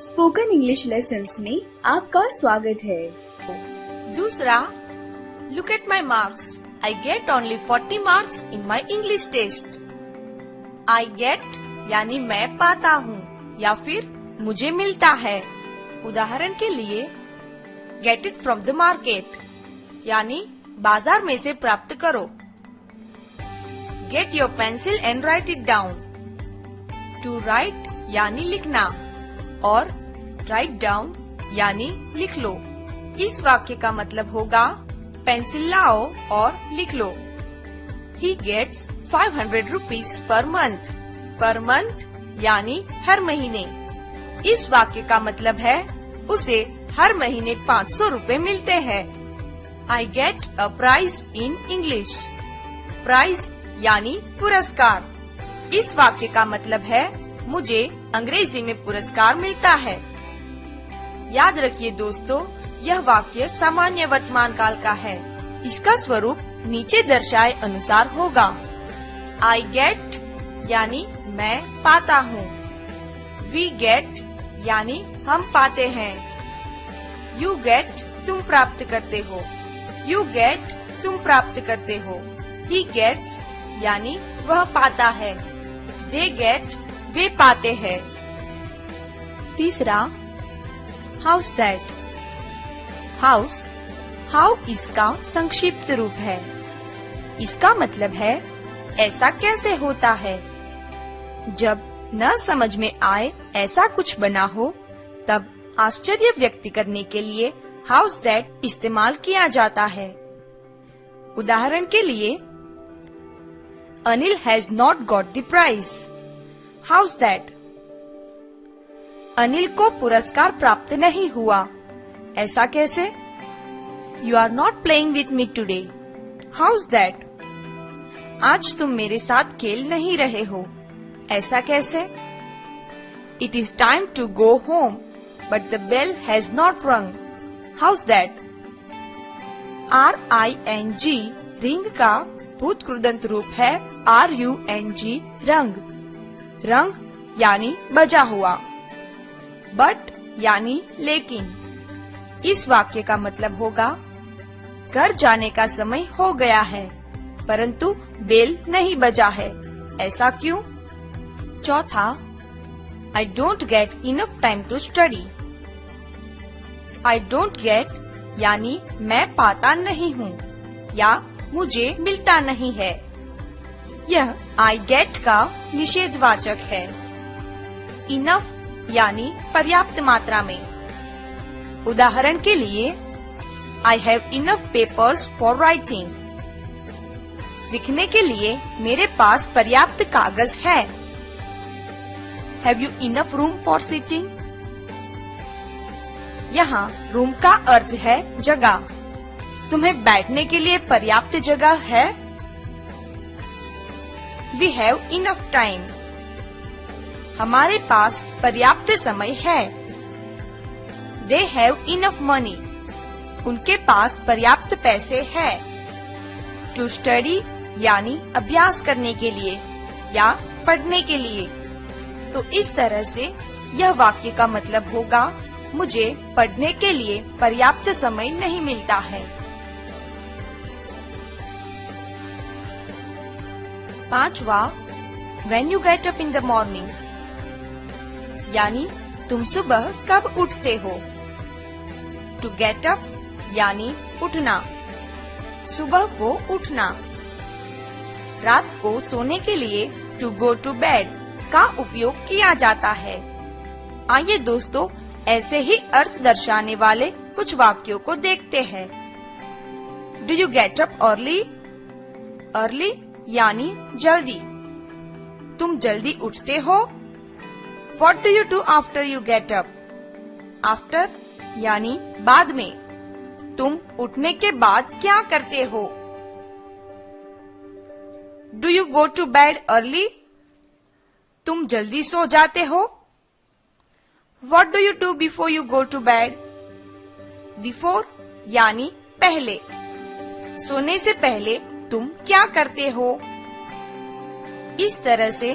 Spoken English lessons में आपका स्वागत है। दूसरा, look at my marks, I get only 40 marks in my English test. I get यानी मैं पाता हूँ या फिर मुझे मिलता है। उदाहरण के लिए, get it from the market यानी बाजार में से प्राप्त करो। Get your pencil and write it down. To write यानी लिखना और राइट डाउन यानी लिख लो। इस वाक्य का मतलब होगा पेंसिल लाओ और लिख लो। He gets 500 rupees per month। Per month यानी हर महीने। इस वाक्य का मतलब है उसे हर महीने 500 रुपए मिलते हैं। I get a prize in English। Prize यानी पुरस्कार। इस वाक्य का मतलब है मुझे अंग्रेजी में पुरस्कार मिलता है। याद रखिए दोस्तों, यह वाक्य सामान्य वर्तमान काल का है। इसका स्वरूप नीचे दर्शाए अनुसार होगा। I get यानी मैं पाता हूँ। We get यानी हम पाते हैं। You get तुम प्राप्त करते हो। You get तुम प्राप्त करते हो। He gets यानी वह पाता है। They get वे पाते हैं। तीसरा, हाउस दैट। हाउस हाउ इसका संक्षिप्त रूप है। इसका मतलब है ऐसा कैसे होता है। जब न समझ में आए ऐसा कुछ बना हो तब आश्चर्य व्यक्त करने के लिए हाउस दैट इस्तेमाल किया जाता है। उदाहरण के लिए, Anil has not got the prize. House that Anil को पुरस्कार प्राप्त नहीं हुआ। ऐसा कैसे? You are not playing with me today. House that आज तुम मेरे साथ खेल नहीं रहे हो। ऐसा कैसे? It is time to go home but the bell has not rung. House that RING ring का भूत कृदंत रूप है RUNG रंग। रंग यानी बजा हुआ। बट यानी लेकिन। इस वाक्य का मतलब होगा घर जाने का समय हो गया है परंतु बेल नहीं बजा है। ऐसा क्यों? चौथा, I don't get enough time to study। I don't get यानी मैं पाता नहीं हूँ या मुझे मिलता नहीं है। यह I get का निषेधवाचक है। Enough यानी पर्याप्त मात्रा में। उदाहरण के लिए, I have enough papers for writing। लिखने के लिए मेरे पास पर्याप्त कागज है। Have you enough room for sitting? यहाँ रूम का अर्थ है जगह। तुम्हें बैठने के लिए पर्याप्त जगह है? We have enough time। हमारे पास पर्याप्त समय है। They have enough money। उनके पास पर्याप्त पैसे है। To study यानी अभ्यास करने के लिए या पढ़ने के लिए। तो इस तरह से यह वाक्य का मतलब होगा मुझे पढ़ने के लिए पर्याप्त समय नहीं मिलता है। पांचवा, When you get up in the morning यानी तुम सुबह कब उठते हो। To get up यानी उठना, सुबह को उठना। रात को सोने के लिए To go to bed का उपयोग किया जाता है। आइए दोस्तों, ऐसे ही अर्थ दर्शाने वाले कुछ वाक्यों को देखते हैं। Do you get up early? Early यानी जल्दी। तुम जल्दी उठते हो। What do you do after you get up? After यानी बाद में। तुम उठने के बाद क्या करते हो? Do you go to bed early? तुम जल्दी सो जाते हो। What do you do before you go to bed? Before यानी पहले। सोने से पहले तुम क्या करते हो? इस तरह से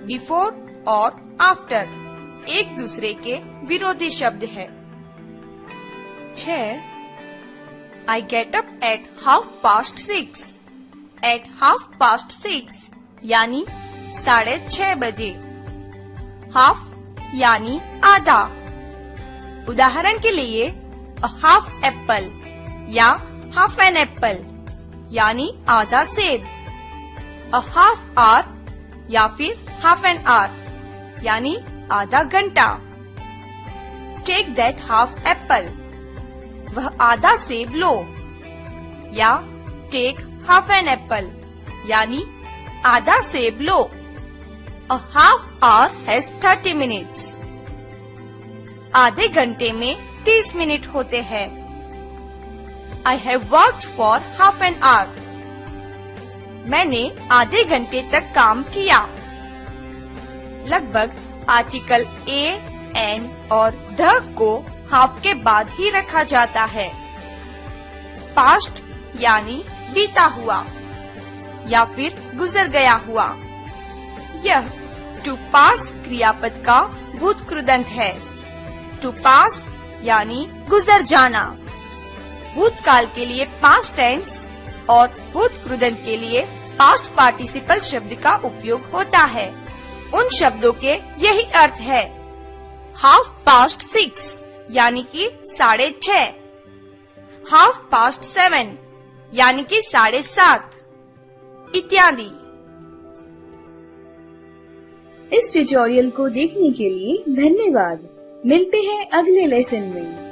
बिफोर और आफ्टर एक दूसरे के विरोधी शब्द है। 6. I get up at 6:30. At 6:30 यानी 6:30 बजे। हाफ यानी आधा। उदाहरण के लिए a half apple या half an apple यानी आधा सेब। a half hour या फिर half an hour यानी आधा घंटा। Take that half apple वह आधा सेब लो, या take half an apple यानी आधा सेब लो। A half hour has 30 minutes आधे घंटे में 30 मिनट होते हैं। I have worked for half an hour मैंने आधे घंटे तक काम किया। लगभग आर्टिकल a, n और the को हाफ के बाद ही रखा जाता है। पास्ट यानी बीता हुआ या फिर गुजर गया हुआ। यह टू पास क्रियापद का भूत कृदंत है। टू पास यानी गुजर जाना। भूतकाल के लिए पास्ट टेंस और भूत कृदंत के लिए पास्ट पार्टिसिपल शब्द का उपयोग होता है। उन शब्दों के यही अर्थ है। 6:30 यानी कि 6:30, 7:30 यानी कि 7:30 इत्यादि। इस ट्यूटोरियल को देखने के लिए धन्यवाद। मिलते हैं अगले लेसन में।